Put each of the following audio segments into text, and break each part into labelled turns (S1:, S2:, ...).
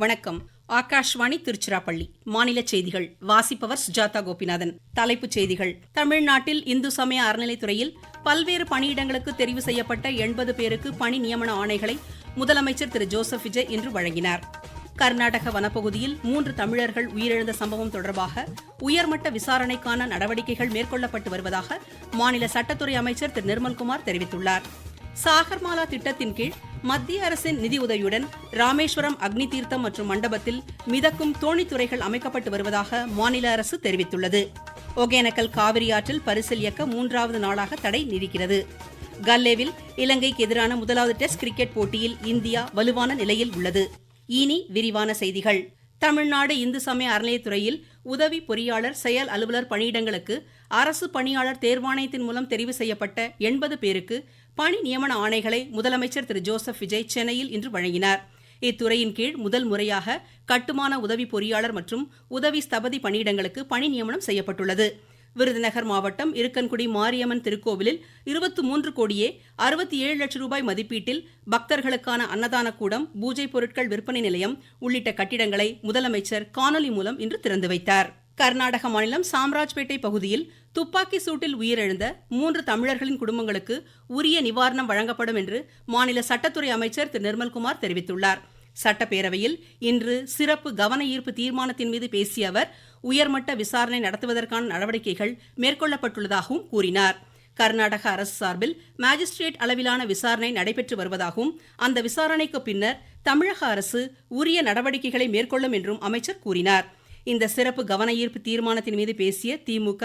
S1: வணக்கம். ஆகாஷ்வாணி திருச்சிராப்பள்ளி. மாநில செய்திகள் வாசிப்பவர் சுஜாதா கோபிநாதன். தலைப்புச் செய்திகள். தமிழ்நாட்டில் இந்து சமய அறநிலைத்துறையில் பல்வேறு பணியிடங்களுக்கு தெரிவு செய்யப்பட்ட 80 பேருக்கு பணி நியமன ஆணைகளை முதலமைச்சர் திரு ஜோசப் விஜய் இன்று வழங்கினார். கர்நாடக வனப்பகுதியில் 3 தமிழர்கள் உயிரிழந்த சம்பவம் தொடர்பாக உயர்மட்ட விசாரணைக்கான நடவடிக்கைகள் மேற்கொள்ளப்பட்டு வருவதாக மாநில சட்டத்துறை அமைச்சர் திரு நிர்மல்குமார் தெரிவித்துள்ளார். சாகர்மாலா திட்டத்தின் கீழ் மத்திய அரசின் நிதியுதவியுடன் ராமேஸ்வரம் அக்னி தீர்த்தம் மற்றும் மண்டபத்தில் மிதக்கும் தோணித்துறைகள் அமைக்கப்பட்டு வருவதாக மாநில அரசு தெரிவித்துள்ளது. ஒகேனக்கல் காவிரி ஆற்றில் பரிசல் இயக்க 3வது நாளாக தடை நீடிக்கிறது. கல்லேவில் இலங்கைக்கு எதிரான முதலாவது டெஸ்ட் கிரிக்கெட் போட்டியில் இந்தியா வலுவான நிலையில் உள்ளது. இனி விரிவான செய்திகள். தமிழ்நாடு இந்து சமய அறநிலையத்துறையில் உதவி பொறியாளர் செயல் அலுவலர் பணியிடங்களுக்கு அரசு பணியாளர் தேர்வாணையத்தின் மூலம் தெரிவு செய்யப்பட்ட 80 பேருக்கு பணி நியமன ஆணைகளை முதலமைச்சர் திரு ஜோசப் விஜய் சென்னையில் இன்று வழங்கினார். இத்துறையின் கீழ் முதல் முறையாக கட்டுமான உதவி பொறியாளர் மற்றும் உதவி ஸ்தபதி பணியிடங்களுக்கு பணி நியமனம் செய்யப்பட்டுள்ளது. விருதுநகர் மாவட்டம் இருக்கன்குடி மாரியம்மன் திருக்கோவிலில் 23 கோடியே 67 லட்சம் ரூபாய் மதிப்பீட்டில் பக்தர்களுக்கான அன்னதான கூடம், பூஜை பொருட்கள் விற்பனை நிலையம் உள்ளிட்ட கட்டிடங்களை முதலமைச்சர் காணொலி மூலம் இன்று திறந்து வைத்தார். கர்நாடக மாநிலம் சாம்ராஜ்பேட்டை பகுதியில் துப்பாக்கி சூட்டில் உயிரிழந்த 3 தமிழர்களின் குடும்பங்களுக்கு உரிய நிவாரணம் வழங்கப்படும் என்று மாநில சட்டத்துறை அமைச்சர் திரு நிர்மல்குமார் தெரிவித்துள்ளார். சட்டப்பேரவையில் இன்று சிறப்பு கவன ஈர்ப்பு தீர்மானத்தின் மீது பேசிய அவர் உயர்மட்ட விசாரணை நடத்துவதற்கான நடவடிக்கைகள் மேற்கொள்ளப்பட்டுள்ளதாகவும் கூறினார். கர்நாடக அரசு சார்பில் மாஜிஸ்ட்ரேட் அளவிலான விசாரணை நடைபெற்று வருவதாகவும் அந்த விசாரணைக்கு பின்னர் தமிழக அரசு உரிய நடவடிக்கைகளை மேற்கொள்ளும் என்றும் அமைச்சர் கூறினார். இந்த சிறப்பு கவன ஈர்ப்பு தீர்மானத்தின் மீது பேசிய திமுக,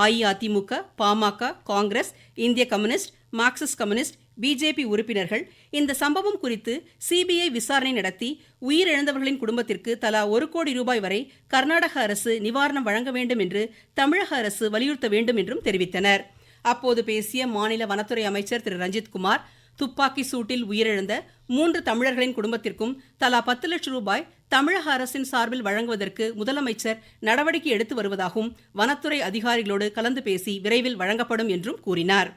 S1: அஇஅதிமுக, பாமக, காங்கிரஸ், இந்திய கம்யூனிஸ்ட், மார்க்சிஸ்ட் கம்யூனிஸ்ட், பிஜேபி உறுப்பினர்கள் இந்த சம்பவம் குறித்து சிபிஐ விசாரணை நடத்தி உயிரிழந்தவர்களின் குடும்பத்திற்கு தலா 1 கோடி ரூபாய் வரை கர்நாடக அரசு நிவாரணம் வழங்க வேண்டும் என்று தமிழக அரசு வலியுறுத்த வேண்டும் என்றும் தெரிவித்தனர். அப்போது பேசிய மாநில வனத்துறை அமைச்சர் திரு ரஞ்சித்குமார், துப்பாக்கி சூட்டில் உயிரிழந்த 3 தமிழர்களின் குடும்பத்திற்கும் தலா 10 லட்சம் ரூபாய் தமிழக அரசின் சார்பில் வழங்குவதற்கு முதலமைச்சர் நடவடிக்கை எடுத்து வருவதாகவும் வனத்துறை அதிகாரிகளோடு கலந்து பேசி விரைவில் வழங்கப்படும் என்றும் கூறினார்.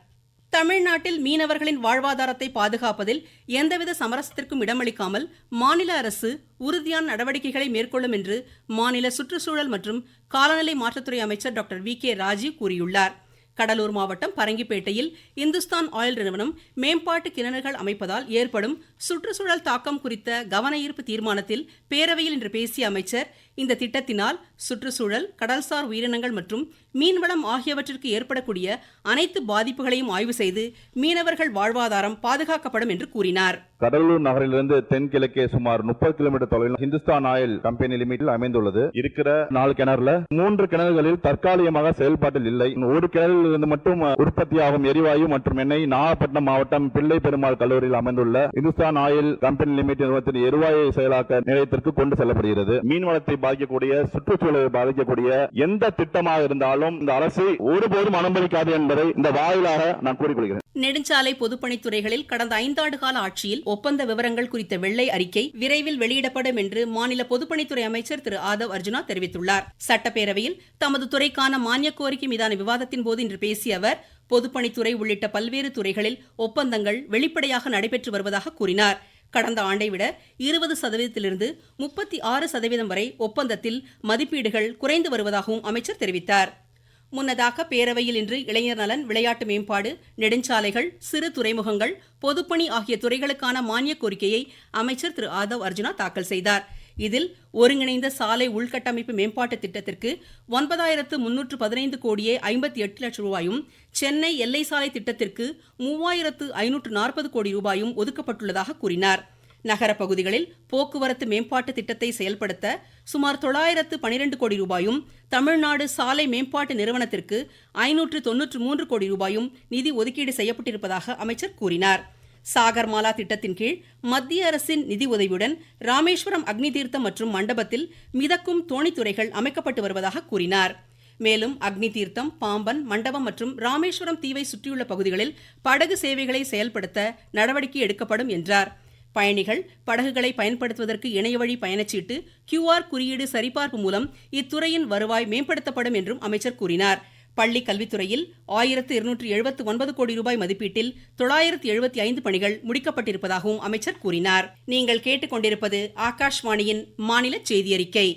S1: தமிழ்நாட்டில் மீனவர்களின் வாழ்வாதாரத்தை பாதுகாப்பதில் எந்தவித சமரசத்திற்கும் இடமளிக்காமல் மாநில அரசு உறுதியான நடவடிக்கைகளை மேற்கொள்ளும் என்று மாநில சுற்றுச்சூழல் மற்றும் காலநிலை மாற்றத்துறை அமைச்சர் டாக்டர் வி.கே. ராஜீவ் கூறியுள்ளார். கடலூர் மாவட்டம் பரங்கிப்பேட்டையில் இந்துஸ்தான் ஆயில் நிறுவனம் மேம்பாட்டு கிணறுகள் அமைப்பதால் ஏற்படும் சுற்றுச்சூழல் தாக்கம் குறித்த கவன ஈர்ப்பு தீர்மானத்தில் பேரவையில் இன்று பேசிய அமைச்சர், இந்த திட்டத்தினால் சுற்றுச்சூழல், கடல்சார் உயிரினங்கள் மற்றும் மீன்வளம் ஆகியவற்றிற்கு ஏற்படக்கூடிய அனைத்து பாதிப்புகளையும் ஆய்வு செய்து மீனவர்கள் வாழ்வாதாரம் பாதுகாக்கப்படும் என்று கூறினார்.
S2: கடலூர் நகரிலிருந்து தென்கிழக்கே சுமார் 30 கிலோமீட்டர் தொலைவில் இந்துஸ்தான் ஆயில் கம்பெனி லிமிட்டில் அமைந்துள்ளது. இருக்கிற 4 கிணறுல 3 கிணறுகளில் தற்காலிகமாக செயல்பாட்டில் இல்லை. ஒரு கிணறில் இருந்து மட்டும் உற்பத்தியாகும் எரிவாயு மற்றும் எண்ணெய் நாகப்பட்டினம் மாவட்டம் பிள்ளை பெருமாள் கல்லூரியில் அமைந்துள்ள இந்துஸ்தான் ஆயில் கம்பெனி லிமிடெட் நிறுவனத்தின் எரிவாயு செயலாக்க நிலையத்திற்கு கொண்டு செல்லப்படுகிறது. மீன்வளத்தை பாதிக்கக்கூடிய, சுற்றுச்சூழலை பாதிக்கக்கூடிய எந்த திட்டமாக இருந்தாலும் இந்த அரசு ஒருபோதும் அனுமதிக்காது என்பதை இந்த வாயிலாக நான் கூறிக்கொள்கிறேன்.
S1: நெடுஞ்சாலை பொதுப்பணித்துறைகளில் கடந்த 5 ஆண்டு கால ஆட்சியில் ஒப்பந்த விவரங்கள் குறித்த வெள்ளை அறிக்கை விரைவில் வெளியிடப்படும் என்று மாநில பொதுப்பணித்துறை அமைச்சர் திரு ஆதவ் அர்ஜுனா தெரிவித்துள்ளார். சட்டப்பேரவையில் தமது துறைக்கான மானிய கோரிக்கை மீதான விவாதத்தின் போது இன்று பேசிய அவர் பொதுப்பணித்துறை உள்ளிட்ட பல்வேறு துறைகளில் ஒப்பந்தங்கள் வெளிப்படையாக நடைபெற்று வருவதாக கூறினார். கடந்த ஆண்டை விட 20% 36% வரை ஒப்பந்தத்தில் மதிப்பீடுகள் குறைந்து வருவதாகவும் அமைச்சர் தெரிவித்தார். முன்னதாக பேரவையில் இன்று இளைஞர் நலன், விளையாட்டு மேம்பாடு, நெடுஞ்சாலைகள், சிறு துறைமுகங்கள், பொதுப்பணி ஆகிய துறைகளுக்கான மானிய கோரிக்கையை அமைச்சர் திரு ஆதவ் அர்ஜுனா தாக்கல் செய்தார். இதில் ஒருங்கிணைந்த சாலை உள்கட்டமைப்பு மேம்பாட்டு திட்டத்திற்கு 9315 கோடியே 58 லட்சம் ரூபாயும், சென்னை எல்லை சாலை திட்டத்திற்கு 3540 கோடி ரூபாயும் ஒதுக்கப்பட்டுள்ளதாக கூறினார். நகர பகுதிகளில் போக்குவரத்து மேம்பாட்டு திட்டத்தை செயல்படுத்த சுமார் 912 கோடி ரூபாயும், தமிழ்நாடு சாலை மேம்பாட்டு நிறுவனத்திற்கு 593 கோடி ரூபாயும் நிதி ஒதுக்கீடு செய்யப்பட்டிருப்பதாக அமைச்சர் கூறினார். சாகர்மாலா திட்டத்தின் கீழ் மத்திய அரசின் நிதி உதவியுடன் ராமேஸ்வரம் அக்னி தீர்த்தம் மற்றும் மண்டபத்தில் மிதக்கும் தோணித்துறைகள் அமைக்கப்பட்டு வருவதாக கூறினார். மேலும் அக்னி தீர்த்தம், பாம்பன், மண்டபம் மற்றும் ராமேஸ்வரம் தீவை சுற்றியுள்ள பகுதிகளில் படகு சேவைகளை செயல்படுத்த நடவடிக்கை எடுக்கப்படும் என்றார். பயணிகள் படகுகளை பயன்படுத்துவதற்கு இணையவழி பயணச்சீட்டு, QR குறியீடு சரிபார்ப்பு மூலம் இத்துறையின் வருவாய் மேம்படுத்தப்படும் என்றும் அமைச்சர் கூறினார். பள்ளி கல்வித்துறையில் 1279 கோடி ரூபாய் மதிப்பீட்டில் 975 பணிகள் முடிக்கப்பட்டிருப்பதாகவும் அமைச்சர் கூறினார். நீங்கள் கேட்டுக்கொண்டிருப்பது ஆகாஷ்வாணியின் மாநில செய்தியறிக்கை.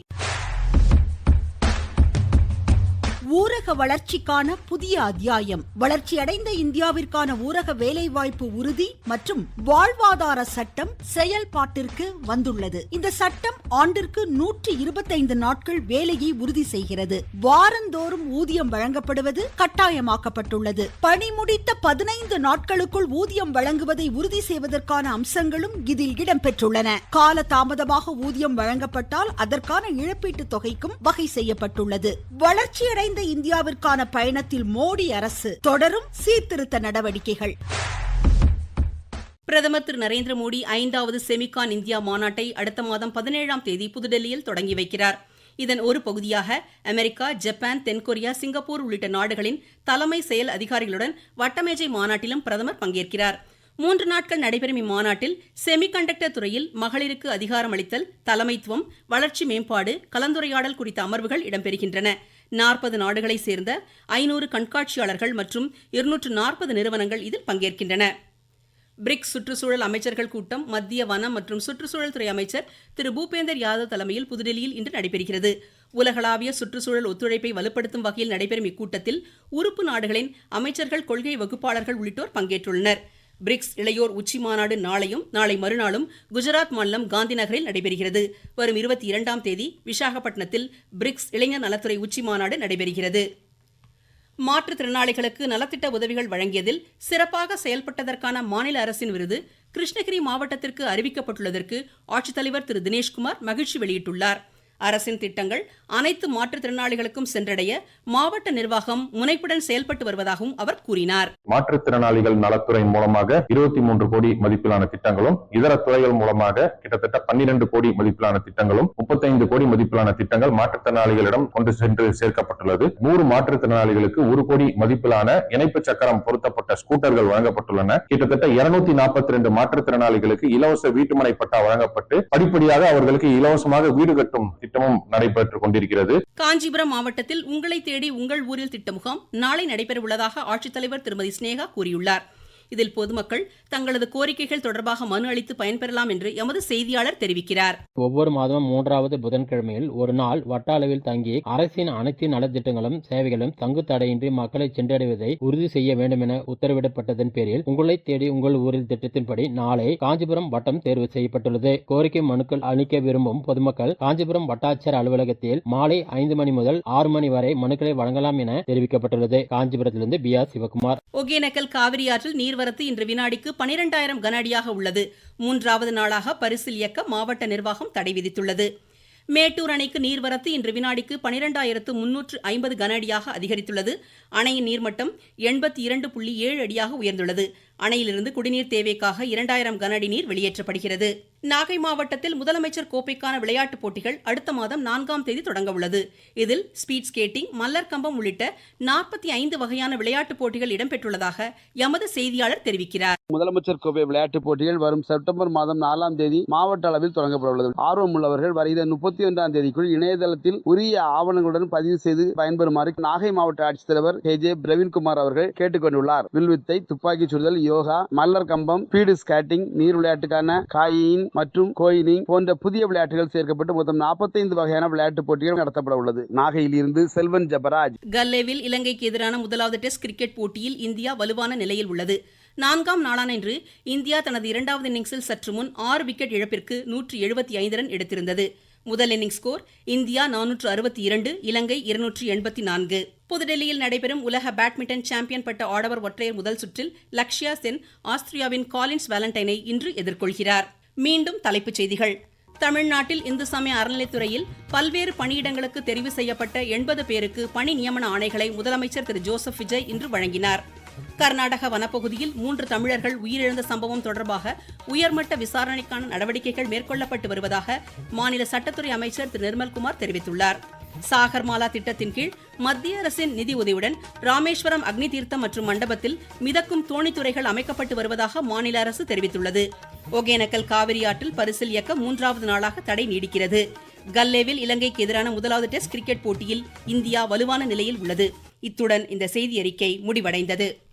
S3: ஊரக வளர்ச்சிக்கான புதிய அத்தியாயம். வளர்ச்சியடைந்த இந்தியாவிற்கான ஊரக வேலைவாய்ப்பு உறுதி மற்றும் வாழ்வாதார சட்டம் செயல்பாட்டிற்கு வந்துள்ளது. இந்த சட்டம் ஆண்டிற்கு 125 நாட்கள் வேலையை உறுதி செய்கிறது. வாரந்தோறும் ஊதியம் வழங்கப்படுவது கட்டாயமாக்கப்பட்டுள்ளது. பணி முடித்த 15 நாட்களுக்குள் ஊதியம் வழங்குவதை உறுதி செய்வதற்கான அம்சங்களும் இதில் இடம்பெற்றுள்ளன. கால தாமதமாக ஊதியம் வழங்கப்பட்டால் அதற்கான இழப்பீட்டுத் தொகைக்கும் வகை செய்யப்பட்டுள்ளது. வளர்ச்சியடைந்த இந்தியாவிற்கான பயணத்தில் மோடி அரசு தொடரும் சீர்திருத்த நடவடிக்கைகள்.
S1: பிரதமர் திரு நரேந்திர மோடி 5வது செமிகான் இந்தியா மாநாட்டை அடுத்த மாதம் 17ஆம் தேதி புதுடெல்லியில் தொடங்கி வைக்கிறார். இதன் ஒரு பகுதியாக அமெரிக்கா, ஜப்பான், தென்கொரியா, சிங்கப்பூர் உள்ளிட்ட நாடுகளின் தலைமை செயல் அதிகாரிகளுடன் வட்டமேஜை மாநாட்டிலும் பிரதமர் பங்கேற்கிறார். 3 நாட்கள் நடைபெறும் இம்மாநாட்டில் செமிகண்டக்டர் துறையில் மகளிருக்கு அதிகாரம் அளித்தல், தலைமைத்துவம், வளர்ச்சி மேம்பாடு, கலந்துரையாடல் குறித்த அமர்வுகள் இடம்பெறுகின்றன. 40 நாடுகளை சேர்ந்த 500 கண்காட்சியாளர்கள் மற்றும் 240 நிறுவனங்கள் இதில் பங்கேற்கின்றன. பிரிக்ஸ் சுற்றுச்சூழல் அமைச்சர்கள் கூட்டம் மத்திய வனம் மற்றும் சுற்றுச்சூழல் துறை அமைச்சர் திரு பூபேந்தர் யாதவ் தலைமையில் புதுடெல்லியில் இன்று நடைபெறுகிறது. உலகளாவிய சுற்றுச்சூழல் ஒத்துழைப்பை வலுப்படுத்தும் வகையில் நடைபெறும் இக்கூட்டத்தில் உறுப்பு நாடுகளின் அமைச்சர்கள், கொள்கை வகுப்பாளர்கள் உள்ளிட்டோர் பங்கேற்றுள்ளனர். பிரிக்ஸ் இளையோர் உச்சி மாநாடு நாளையும் நாளை மறுநாளும் குஜராத் மாநிலம் காந்தி நகரில் நடைபெறுகிறது. வரும் 22ஆம் தேதி விசாகப்பட்டினத்தில் பிரிக்ஸ் இளைஞர் நலத்துறை உச்சி மாநாடு நடைபெறுகிறது. மாற்றுத்திறனாளிகளுக்கு நலத்திட்ட உதவிகள் வழங்கியதில் சிறப்பாக செயல்பட்டதற்கான மாநில அரசின் விருது கிருஷ்ணகிரி மாவட்டத்திற்கு அறிவிக்கப்பட்டுள்ளதற்கு ஆட்சித்தலைவர் திரு தினேஷ்குமார் மகிழ்ச்சி வெளியிட்டுள்ளார். அரசின் திட்டங்கள் அனைத்து மாற்றுத்திறனாளிகளுக்கும் சென்றடைய மாவட்ட நிர்வாகம் முனைப்புடன் செயல்பட்டு வருவதாகவும் அவர் கூறினார்.
S4: மாற்றுத்திறனாளிகள் நலத்துறை மூலமாக 23 கோடி மதிப்பிலான திட்டங்களும், இதர துறைகள் மூலமாக கிட்டத்தட்ட 12 கோடி மதிப்பிலான திட்டங்களும், 35 கோடி மதிப்பிலான திட்டங்கள் மாற்றுத்திறனாளிகளிடம் கொண்டு சென்று சேர்க்கப்பட்டுள்ளது. 100 மாற்றுத்திறனாளிகளுக்கு 1 கோடி மதிப்பிலான இணைப்பு சக்கரம் பொருத்தப்பட்ட ஸ்கூட்டர்கள் வழங்கப்பட்டுள்ளன. கிட்டத்தட்ட 242 மாற்றுத்திறனாளிகளுக்கு இலவச வீட்டுமனை பட்டா வழங்கப்பட்டு படிப்படியாக அவர்களுக்கு இலவசமாக வீடு கட்டும் திட்டமும் நடைபெற்றுக் கொண்டிருக்கிறது.
S1: காஞ்சிபுரம் மாவட்டத்தில் உங்களை தேடி உங்கள் ஊரில் திட்ட முகாம் நாளை நடைபெறவுள்ளதாக ஆட்சித்தலைவர் திருமதி ஸ்னேகா கூறியுள்ளார். இதில் பொதுமக்கள் தங்களது கோரிக்கைகள் தொடர்பாக மனு அளித்து பயன்பெறலாம் என்று எமது செய்தியாளர் தெரிவிக்கிறார்.
S5: ஒவ்வொரு மாதமும் 3வது புதன்கிழமையில் ஒரு நாள் வட்ட அளவில் தங்கி அரசின் அனைத்து நலத்திட்டங்களும் சேவைகளும் தங்கு தடையின்றி மக்களை சென்றடைவதை உறுதி செய்ய வேண்டும் என உத்தரவிடப்பட்டதன் பேரில் உங்களை தேடி உங்கள் ஊரில் திட்டத்தின்படி நாளை காஞ்சிபுரம் வட்டம் தேர்வு செய்யப்பட்டுள்ளது. கோரிக்கை மனுக்கள் அளிக்க விரும்பும் பொதுமக்கள் காஞ்சிபுரம் வட்டாட்சியர் அலுவலகத்தில் மாலை 5 மணி முதல் 6 மணி வரை மனுக்களை வழங்கலாம் என தெரிவிக்கப்பட்டுள்ளது. காஞ்சிபுரத்திலிருந்து பி ஆர் சிவகுமார்.
S1: ஒகேனக்கல் காவிரி ஆற்றில் நீர்வரத்து இன்று வினாடிக்கு 12,000 கன அடியாக உள்ளது. 3வது நாளாக பரிசில் இயக்க மாவட்ட நிர்வாகம் தடை விதித்துள்ளது. மேட்டூர் அணைக்கு நீர்வரத்து இன்று வினாடிக்கு 12,350 கன அடியாக அதிகரித்துள்ளது. அணையின் நீர்மட்டம் 82.7 அடியாக உயர்ந்துள்ளது. அணையிலிருந்து குடிநீர் தேவைக்காக 2,000 கன அடி நீர் வெளியேற்றப்படுகிறது. நாகை மாவட்டத்தில் முதலமைச்சர் கோப்பைக்கான விளையாட்டுப் போட்டிகள் அடுத்த மாதம் 4ஆம் தேதி தொடங்க உள்ளது. இதில் ஸ்பீட் ஸ்கேட்டிங், மல்லர் கம்பம் உள்ளிட்ட 45 வகையான விளையாட்டுப் போட்டிகள் இடம்பெற்றுள்ளதாக எமது செய்தியாளர் தெரிவிக்கிறார்.
S6: முதலமைச்சர் கோப்பை விளையாட்டுப் போட்டிகள் வரும் செப்டம்பர் மாதம் 4ஆம் தேதி மாவட்ட அளவில் தொடங்கப்பட உள்ளது. ஆர்வம் உள்ளவர்கள் வருகிற 31ஆம் தேதிக்குள் இணையதளத்தில் உரிய ஆவணங்களுடன் பதிவு செய்து பயன்பெறுமாறு நாகை மாவட்ட ஆட்சித்தலைவர் கே.ஜே. பிரவீன்குமார் அவர்கள் கேட்டுக்கொண்டுள்ளார். வில்வித்தை, துப்பாக்கி சுடுதல், யோகா, மல்லர் கம்பம், ஸ்பீடு ஸ்கேட்டிங், நீர் விளையாட்டுக்கான காயின் மற்றும் கோயினிங் போன்ற புதிய விளையாட்டுகள் சேர்க்கப்பட்டு மொத்தம் 45 வகையான விளையாட்டுப் போட்டிகள் நடத்தப்பட உள்ளது. நாகையில் இருந்து செல்வன் ஜபராஜ்.
S1: கல்லேவில் இலங்கைக்கு எதிரான முதலாவது டெஸ்ட் கிரிக்கெட் போட்டியில் இந்தியா வலுவான நிலையில் உள்ளது. 4ஆம் நாளான இன்று இந்தியா தனது 2வது இன்னிங்ஸில் சற்று முன் 6 விக்கெட் இழப்பிற்கு 175 ரன் எடுத்திருந்தது. முதல் இன்னிங்ஸ் ஸ்கோர் இந்தியா 462, இலங்கை 284. புதுடெல்லியில் நடைபெறும் உலக பேட்மிண்டன் சாம்பியன் பட்ட ஆடவர் ஒற்றையர் முதல் சுற்றில் லக்ஷயா சென் ஆஸ்திரியாவின் காலின்ஸ் வேலண்டைனை இன்று எதிர்கொள்கிறார். மீண்டும் தலைப்புச் செய்திகள். தமிழ்நாட்டில் இந்து சமய அறநிலைத்துறையில் பல்வேறு பணியிடங்களுக்கு தெரிவு செய்யப்பட்ட 80 பேருக்கு பணி நியமன ஆணைகளை முதலமைச்சர் திரு ஜோசப் விஜய் இன்று வழங்கினார். கர்நாடக வனப்பகுதியில் 3 தமிழர்கள் உயிரிழந்த சம்பவம் தொடர்பாக உயர்மட்ட விசாரணைக்கான நடவடிக்கைகள் மேற்கொள்ளப்பட்டு வருவதாக மாநில சட்டத்துறை அமைச்சர் திரு நிர்மல்குமார் தெரிவித்துள்ளார். சாகர்மாலா திட்டத்தின் கீழ் மத்திய அரசின் நிதி உதவியுடன் ராமேஸ்வரம் அக்னி தீர்த்தம் மற்றும் மண்டபத்தில் மிதக்கும் தோணித்துறைகள் அமைக்கப்பட்டு வருவதாக மாநில அரசு தெரிவித்துள்ளது. ஒகேனக்கல் காவிரி ஆற்றில் பரிசில் இயக்க 3வது நாளாக தடை நீடிக்கிறது. கல்லேவில் இலங்கைக்கு எதிரான முதலாவது டெஸ்ட் கிரிக்கெட் போட்டியில் இந்தியா வலுவான நிலையில் உள்ளது. இத்துடன் இந்த செய்தியறிக்கை முடிவடைந்தது.